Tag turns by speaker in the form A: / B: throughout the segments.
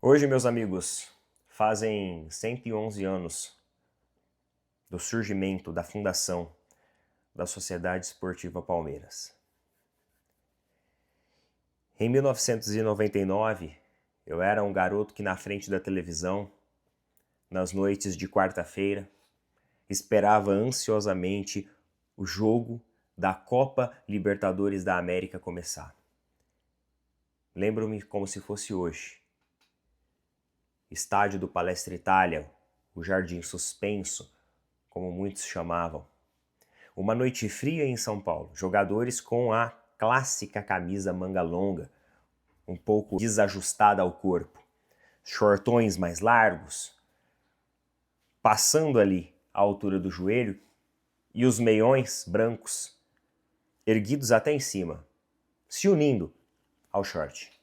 A: Hoje, meus amigos, fazem 111 anos do surgimento da fundação da Sociedade Esportiva Palmeiras. Em 1999, eu era um garoto que na frente da televisão, nas noites de quarta-feira, esperava ansiosamente o jogo da Copa Libertadores da América começar. Lembro-me como se fosse hoje. Estádio do Palestra Itália, o Jardim Suspenso, como muitos chamavam. Uma noite fria em São Paulo, jogadores com a clássica camisa manga longa, um pouco desajustada ao corpo, shortões mais largos, passando ali à altura do joelho, e os meiões brancos, erguidos até em cima, se unindo ao short.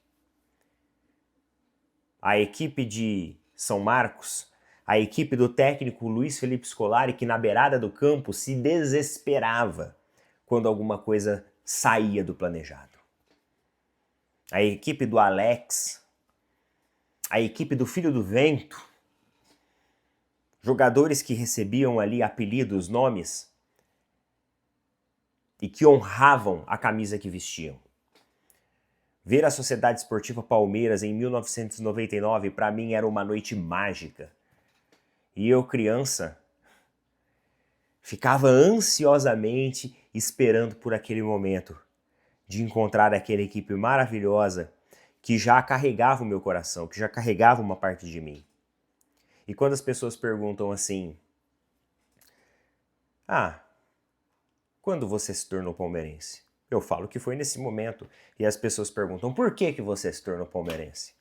A: A equipe de São Marcos, a equipe do técnico Luiz Felipe Scolari, que na beirada do campo se desesperava quando alguma coisa saía do planejado. A equipe do Alex, a equipe do Filho do Vento, jogadores que recebiam ali apelidos, nomes, e que honravam a camisa que vestiam. Ver a Sociedade Esportiva Palmeiras em 1999, para mim, era uma noite mágica. E eu, criança, ficava ansiosamente esperando por aquele momento de encontrar aquela equipe maravilhosa que já carregava o meu coração, que já carregava uma parte de mim. E quando as pessoas perguntam assim, quando você se tornou palmeirense? Eu falo que foi nesse momento. E as pessoas perguntam, por que você se tornou palmeirense?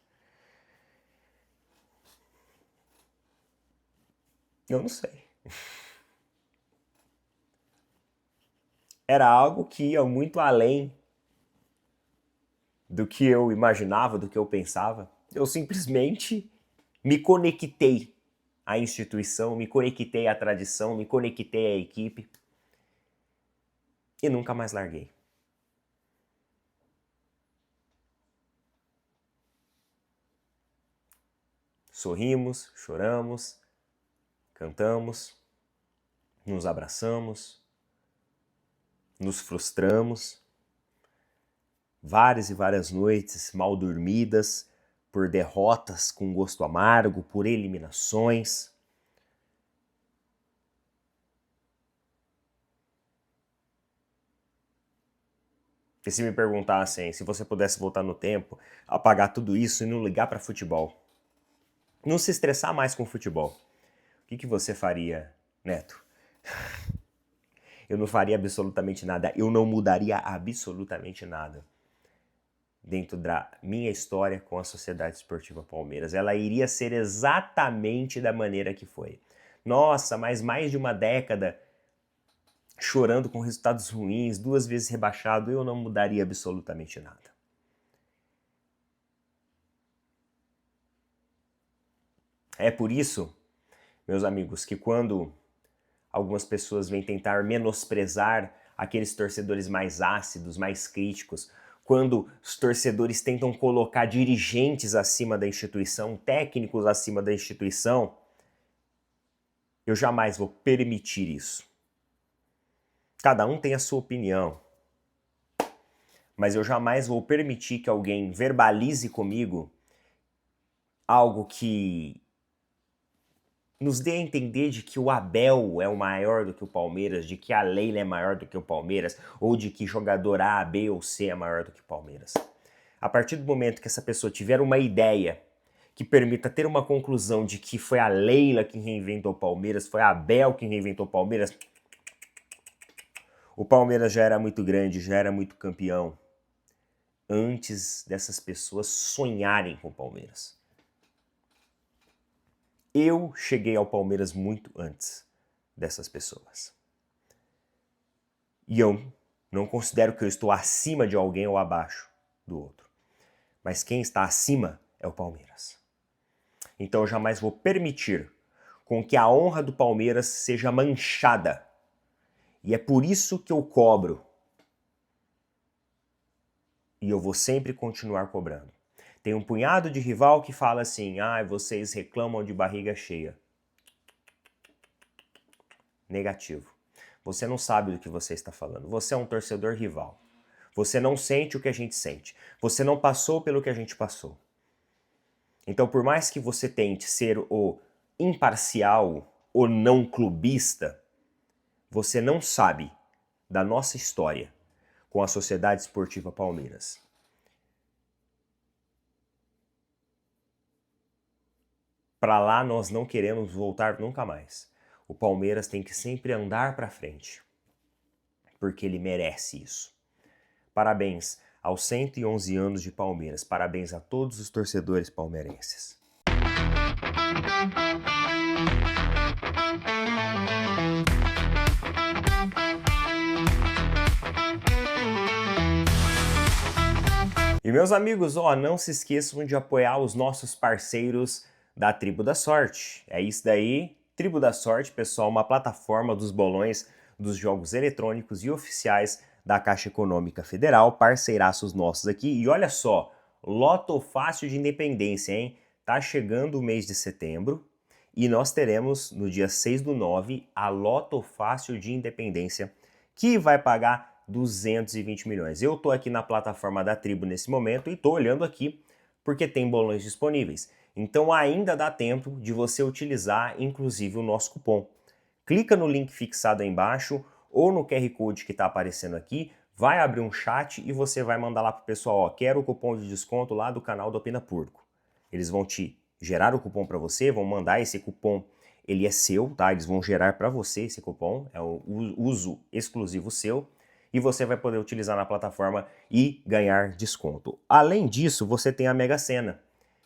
A: Eu não sei. Era algo que ia muito além do que eu imaginava, do que eu pensava. Eu simplesmente me conectei à instituição, me conectei à tradição, me conectei à equipe e nunca mais larguei. Sorrimos, choramos, cantamos, nos abraçamos, nos frustramos, várias e várias noites mal dormidas, por derrotas com gosto amargo, por eliminações. E se me perguntassem se você pudesse voltar no tempo, apagar tudo isso e não ligar para futebol, não se estressar mais com futebol, o que você faria, Neto? Eu não faria absolutamente nada, eu não mudaria absolutamente nada dentro da minha história com a Sociedade Esportiva Palmeiras. Ela iria ser exatamente da maneira que foi. Nossa, mas mais de uma década chorando com resultados ruins, 2 vezes rebaixado, eu não mudaria absolutamente nada. É por isso, meus amigos, que quando algumas pessoas vêm tentar menosprezar aqueles torcedores mais ácidos, mais críticos, quando os torcedores tentam colocar dirigentes acima da instituição, técnicos acima da instituição, eu jamais vou permitir isso. Cada um tem a sua opinião, mas eu jamais vou permitir que alguém verbalize comigo algo que nos dê a entender de que o Abel é o maior do que o Palmeiras, de que a Leila é maior do que o Palmeiras, ou de que jogador A, B ou C é maior do que o Palmeiras. A partir do momento que essa pessoa tiver uma ideia que permita ter uma conclusão de que foi a Leila que reinventou o Palmeiras, foi a Abel que reinventou o Palmeiras, o Palmeiras já era muito grande, já era muito campeão, antes dessas pessoas sonharem com o Palmeiras. Eu cheguei ao Palmeiras muito antes dessas pessoas. E eu não considero que eu estou acima de alguém ou abaixo do outro. Mas quem está acima é o Palmeiras. Então eu jamais vou permitir com que a honra do Palmeiras seja manchada. E é por isso que eu cobro. E eu vou sempre continuar cobrando. Tem um punhado de rival que fala assim, vocês reclamam de barriga cheia. Negativo. Você não sabe do que você está falando. Você é um torcedor rival. Você não sente o que a gente sente. Você não passou pelo que a gente passou. Então, por mais que você tente ser o imparcial ou não clubista, você não sabe da nossa história com a Sociedade Esportiva Palmeiras. Para lá nós não queremos voltar nunca mais. O Palmeiras tem que sempre andar para frente, porque ele merece isso. Parabéns aos 111 anos de Palmeiras. Parabéns a todos os torcedores palmeirenses. E meus amigos, não se esqueçam de apoiar os nossos parceiros da Tribo da Sorte. É isso daí, Tribo da Sorte, pessoal, uma plataforma dos bolões dos jogos eletrônicos e oficiais da Caixa Econômica Federal, parceiraços nossos aqui. E olha só, Loto Fácil de Independência, hein? Tá chegando o mês de setembro e nós teremos no dia 6/9 a Loto Fácil de Independência, que vai pagar 220 milhões. Eu tô aqui na plataforma da Tribo nesse momento e tô olhando aqui porque tem bolões disponíveis. Então ainda dá tempo de você utilizar, inclusive, o nosso cupom. Clica no link fixado aí embaixo ou no QR Code que está aparecendo aqui, vai abrir um chat e você vai mandar lá pro pessoal, quero o cupom de desconto lá do canal do Opina Porco. Eles vão te gerar o cupom para você, vão mandar esse cupom, ele é seu, tá? Eles vão gerar para você esse cupom, é o uso exclusivo seu, e você vai poder utilizar na plataforma e ganhar desconto. Além disso, você tem a Mega Sena,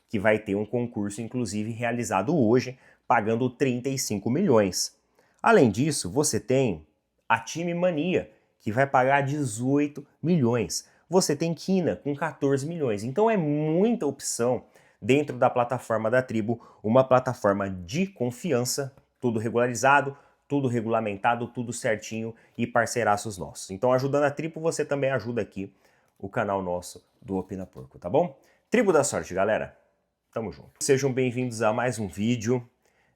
A: que vai ter um concurso, inclusive, realizado hoje, pagando 35 milhões. Além disso, você tem a Time Mania, que vai pagar 18 milhões. Você tem Quina, com 14 milhões. Então é muita opção dentro da plataforma da Tribo, uma plataforma de confiança, tudo regularizado, tudo regulamentado, tudo certinho e parceiraços nossos. Então, ajudando a Tribo, você também ajuda aqui o canal nosso do Opina Porco, tá bom? Tribo da Sorte, galera. Tamo junto. Sejam bem-vindos a mais um vídeo.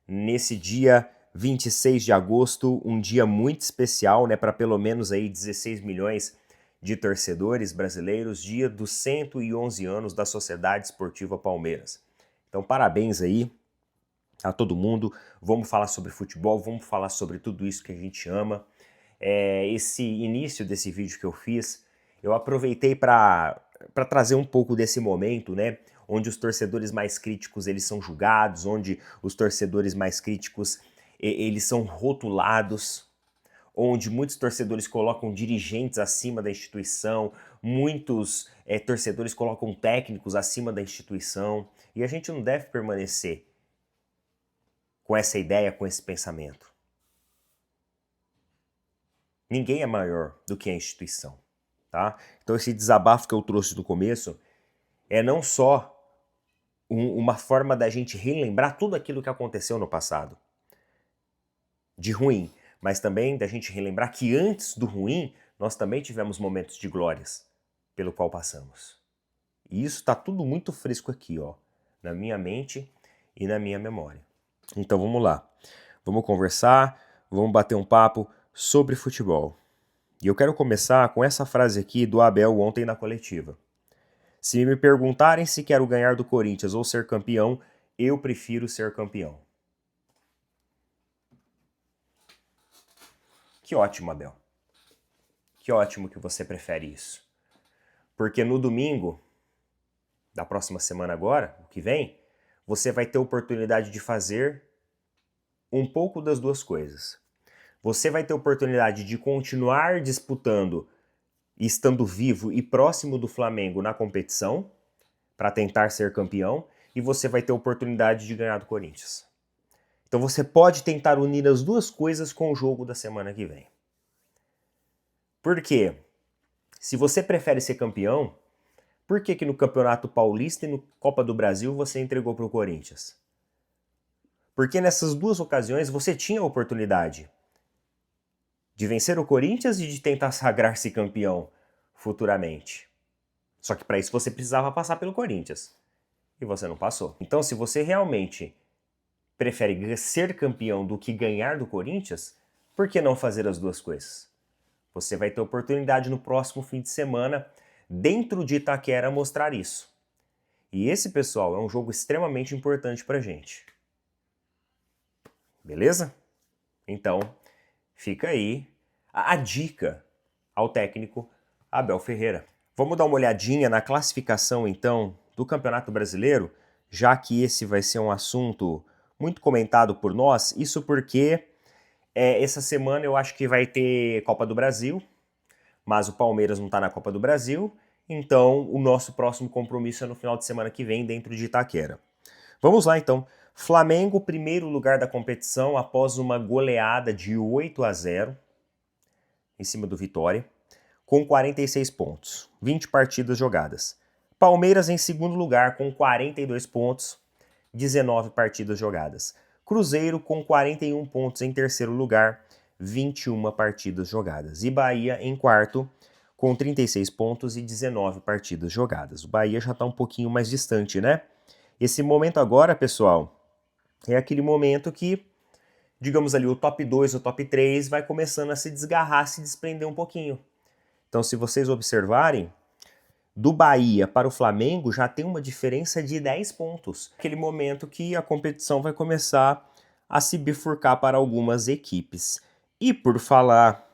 A: Nesse dia 26 de agosto, um dia muito especial, né, para pelo menos aí 16 milhões de torcedores brasileiros, dia dos 111 anos da Sociedade Esportiva Palmeiras. Então, parabéns aí a todo mundo. Vamos falar sobre futebol, vamos falar sobre tudo isso que a gente ama. Esse início desse vídeo que eu fiz, eu aproveitei para trazer um pouco desse momento, né, onde os torcedores mais críticos eles são julgados, onde os torcedores mais críticos eles são rotulados, onde muitos torcedores colocam dirigentes acima da instituição, muitos torcedores colocam técnicos acima da instituição, e a gente não deve permanecer com essa ideia, com esse pensamento. Ninguém é maior do que a instituição, tá? Então esse desabafo que eu trouxe no começo é não só uma forma da gente relembrar tudo aquilo que aconteceu no passado, de ruim, mas também da gente relembrar que antes do ruim, nós também tivemos momentos de glórias pelo qual passamos. E isso está tudo muito fresco aqui, ó, na minha mente e na minha memória. Então vamos lá, vamos conversar, vamos bater um papo sobre futebol. E eu quero começar com essa frase aqui do Abel ontem na coletiva. Se me perguntarem se quero ganhar do Corinthians ou ser campeão, eu prefiro ser campeão. Que ótimo, Abel. Que ótimo que você prefere isso. Porque no domingo, da próxima semana agora, o que vem, você vai ter a oportunidade de fazer um pouco das duas coisas. Você vai ter a oportunidade de continuar disputando, estando vivo e próximo do Flamengo na competição, para tentar ser campeão, e você vai ter a oportunidade de ganhar do Corinthians. Então você pode tentar unir as duas coisas com o jogo da semana que vem. Por quê? Se você prefere ser campeão, por que no Campeonato Paulista e no Copa do Brasil você entregou para o Corinthians? Porque nessas duas ocasiões você tinha a oportunidade de vencer o Corinthians e de tentar sagrar-se campeão futuramente. Só que para isso você precisava passar pelo Corinthians. e você não passou. Então, se você realmente prefere ser campeão do que ganhar do Corinthians, por que não fazer as duas coisas? Você vai ter oportunidade no próximo fim de semana, dentro de Itaquera, mostrar isso. E esse, pessoal, é um jogo extremamente importante pra gente. Beleza? Então, fica aí a dica ao técnico Abel Ferreira. Vamos dar uma olhadinha na classificação, então, do Campeonato Brasileiro, já que esse vai ser um assunto muito comentado por nós. Isso porque essa semana eu acho que vai ter Copa do Brasil, mas o Palmeiras não está na Copa do Brasil, então o nosso próximo compromisso é no final de semana que vem, dentro de Itaquera. Vamos lá, então. Flamengo, primeiro lugar da competição, após uma goleada de 8-0 em cima do Vitória, com 46 pontos, 20 partidas jogadas. Palmeiras em segundo lugar, com 42 pontos, 19 partidas jogadas. Cruzeiro com 41 pontos em terceiro lugar, 21 partidas jogadas. E Bahia em quarto, com 36 pontos e 19 partidas jogadas. O Bahia já está um pouquinho mais distante, né? Esse momento agora, pessoal, é aquele momento que, digamos ali, o top 2, o top 3 vai começando a se desgarrar, se desprender um pouquinho. Então, se vocês observarem, do Bahia para o Flamengo já tem uma diferença de 10 pontos. Aquele momento que a competição vai começar a se bifurcar para algumas equipes. E por falar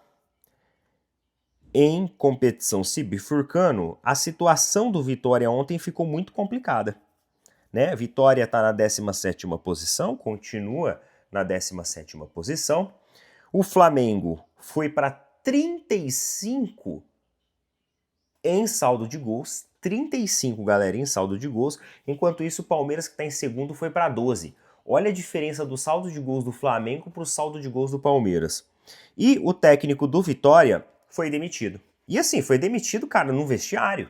A: em competição se bifurcando, a situação do Vitória ontem ficou muito complicada. Né? Vitória está na 17ª posição, continua na 17ª posição. O Flamengo foi para 35 em saldo de gols, 35, galera, em saldo de gols. Enquanto isso, o Palmeiras, que está em segundo, foi para 12. Olha a diferença do saldo de gols do Flamengo para o saldo de gols do Palmeiras. E o técnico do Vitória foi demitido. E assim, foi demitido, cara, no vestiário.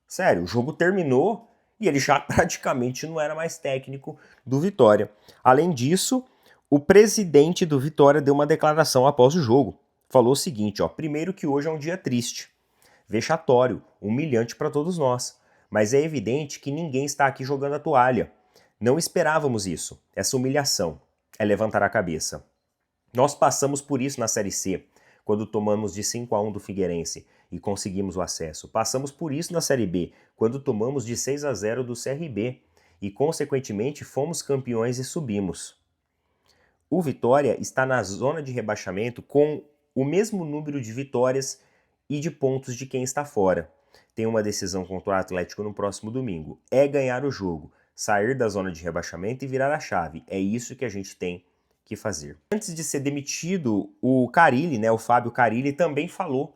A: Sério, o jogo terminou e ele já praticamente não era mais técnico do Vitória. Além disso, o presidente do Vitória deu uma declaração após o jogo. Falou o seguinte, ó: primeiro que hoje é um dia triste, vexatório, humilhante para todos nós. Mas é evidente que ninguém está aqui jogando a toalha. Não esperávamos isso, essa humilhação. É levantar a cabeça. Nós passamos por isso na Série C, quando tomamos de 5-1 do Figueirense e conseguimos o acesso. Passamos por isso na Série B, quando tomamos de 6-0 do CRB e, consequentemente, fomos campeões e subimos. O Vitória está na zona de rebaixamento com o mesmo número de vitórias e de pontos de quem está fora. Tem uma decisão contra o Atlético no próximo domingo. É ganhar o jogo, sair da zona de rebaixamento e virar a chave. É isso que a gente tem que fazer. Antes de ser demitido, o Carille, né, o Fábio Carille, também falou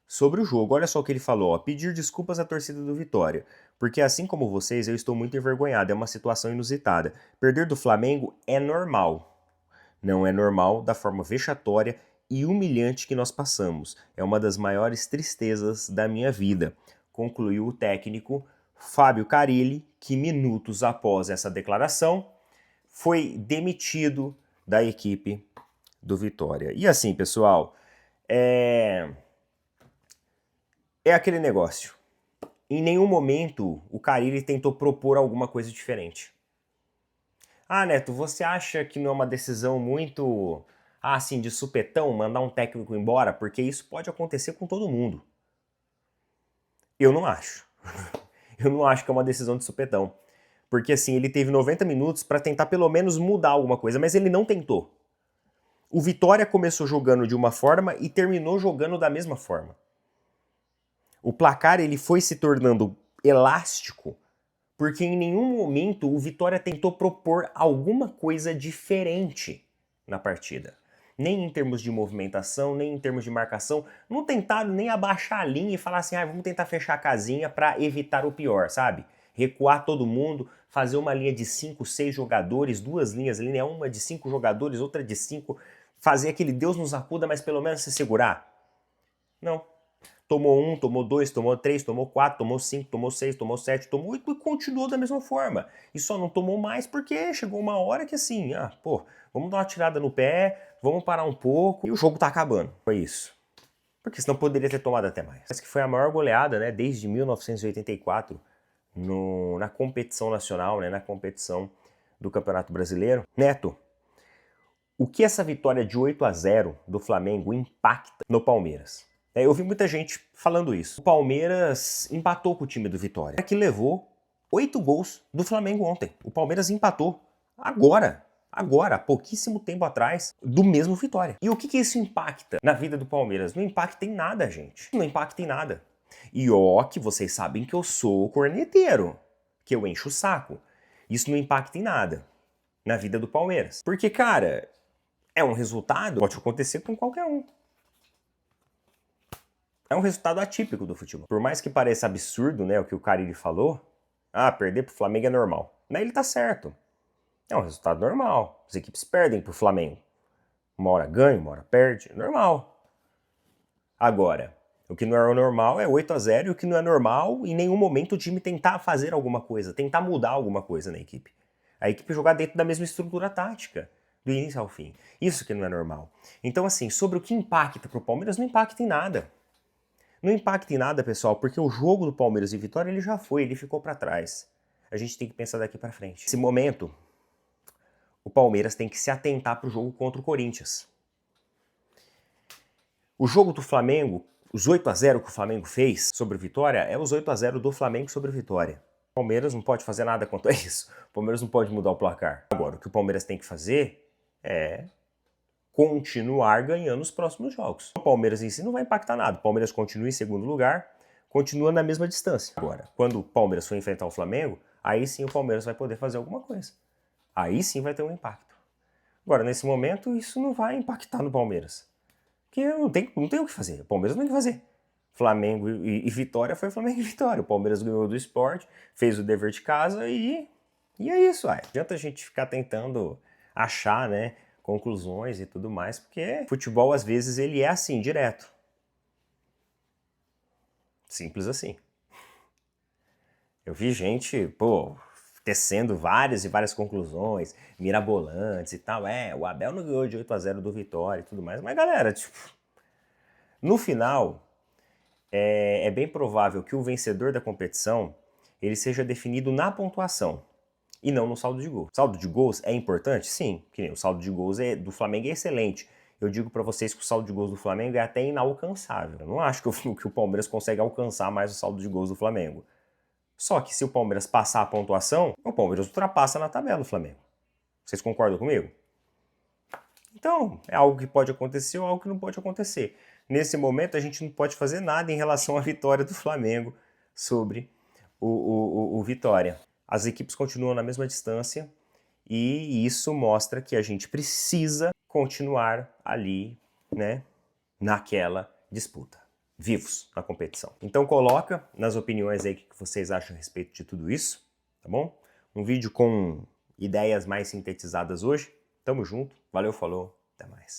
A: sobre o jogo. Olha só o que ele falou, ó: pedir desculpas à torcida do Vitória, porque assim como vocês, eu estou muito envergonhado, é uma situação inusitada. Perder do Flamengo é normal. Não é normal da forma vexatória e humilhante que nós passamos. É uma das maiores tristezas da minha vida, concluiu o técnico Fábio Carille, que minutos após essa declaração foi demitido da equipe do Vitória. E assim, pessoal, é aquele negócio. Em nenhum momento o Carille tentou propor alguma coisa diferente. Ah, Neto, você acha que não é uma decisão muito, assim, de supetão mandar um técnico embora? Porque isso pode acontecer com todo mundo. Eu não acho. Eu não acho que é uma decisão de supetão. Porque assim, ele teve 90 minutos para tentar pelo menos mudar alguma coisa, mas ele não tentou. O Vitória começou jogando de uma forma e terminou jogando da mesma forma. O placar ele foi se tornando elástico porque em nenhum momento o Vitória tentou propor alguma coisa diferente na partida. Nem em termos de movimentação, nem em termos de marcação. Não tentaram nem abaixar a linha e falar assim, vamos tentar fechar a casinha para evitar o pior, sabe? Recuar todo mundo, fazer uma linha de 5, 6 jogadores, duas linhas ali, né? Uma de 5 jogadores, outra de 5, fazer aquele Deus nos acuda, mas pelo menos se segurar. Não. Tomou 1, tomou 2, tomou 3, tomou 4, tomou 5, tomou 6, tomou 7, tomou 8 e continuou da mesma forma. E só não tomou mais porque chegou uma hora que assim, vamos dar uma tirada no pé, vamos parar um pouco e o jogo tá acabando. Foi isso. Porque senão poderia ter tomado até mais. Parece que foi a maior goleada, né, desde 1984 na competição nacional, né, na competição do Campeonato Brasileiro. Neto, o que essa vitória de 8-0 do Flamengo impacta no Palmeiras? Eu vi muita gente falando isso. O Palmeiras empatou com o time do Vitória, que levou 8 gols do Flamengo ontem. O Palmeiras empatou agora, há pouquíssimo tempo atrás, do mesmo Vitória. E o que isso impacta na vida do Palmeiras? Não impacta em nada, gente. Não impacta em nada. E ó, que vocês sabem que eu sou corneteiro, que eu encho o saco. Isso não impacta em nada na vida do Palmeiras. Porque, cara, é um resultado, pode acontecer com qualquer um. É um resultado atípico do futebol. Por mais que pareça absurdo, né, o que o Carille falou, perder pro Flamengo é normal. Mas ele tá certo. É um resultado normal. As equipes perdem pro Flamengo. Uma hora ganha, uma hora perde. É normal. Agora, o que não é normal é 8-0 e o que não é normal em nenhum momento o time tentar fazer alguma coisa, tentar mudar alguma coisa na equipe. A equipe jogar dentro da mesma estrutura tática, do início ao fim. Isso que não é normal. Então, assim, sobre o que impacta pro Palmeiras, não impacta em nada. Não impacta em nada, pessoal, porque o jogo do Palmeiras e Vitória ele já foi, ele ficou para trás. A gente tem que pensar daqui para frente. Nesse momento, o Palmeiras tem que se atentar para o jogo contra o Corinthians. O jogo do Flamengo, os 8-0 que o Flamengo fez sobre o Vitória, é os 8-0 do Flamengo sobre o Vitória. O Palmeiras não pode fazer nada quanto a isso. O Palmeiras não pode mudar o placar. Agora, o que o Palmeiras tem que fazer é continuar ganhando os próximos jogos. O Palmeiras em si não vai impactar nada. O Palmeiras continua em segundo lugar, continua na mesma distância. Agora, quando o Palmeiras for enfrentar o Flamengo, aí sim o Palmeiras vai poder fazer alguma coisa. Aí sim vai ter um impacto. Agora, nesse momento, isso não vai impactar no Palmeiras. Porque não tem o que fazer. O Palmeiras não tem o que fazer. Flamengo e Vitória foi Flamengo e Vitória. O Palmeiras ganhou do Sport, fez o dever de casa e é isso. Não adianta a gente ficar tentando achar, né, conclusões e tudo mais, porque futebol às vezes ele é assim, direto. Simples assim. Eu vi gente, tecendo várias e várias conclusões, mirabolantes e tal. O Abel não ganhou de 8-0 do Vitória e tudo mais. Mas galera, no final, é bem provável que o vencedor da competição ele seja definido na pontuação e não no saldo de gols. Saldo de gols é importante? Sim, que nem o saldo de gols do Flamengo é excelente. Eu digo para vocês que o saldo de gols do Flamengo é até inalcançável. Eu não acho que o Palmeiras consegue alcançar mais o saldo de gols do Flamengo. Só que se o Palmeiras passar a pontuação, o Palmeiras ultrapassa na tabela o Flamengo. Vocês concordam comigo? Então, é algo que pode acontecer ou algo que não pode acontecer. Nesse momento, a gente não pode fazer nada em relação à vitória do Flamengo sobre o Vitória. As equipes continuam na mesma distância e isso mostra que a gente precisa continuar ali, né, naquela disputa, vivos na competição. Então coloca nas opiniões aí o que vocês acham a respeito de tudo isso, tá bom? Um vídeo com ideias mais sintetizadas hoje. Tamo junto, valeu, falou, até mais.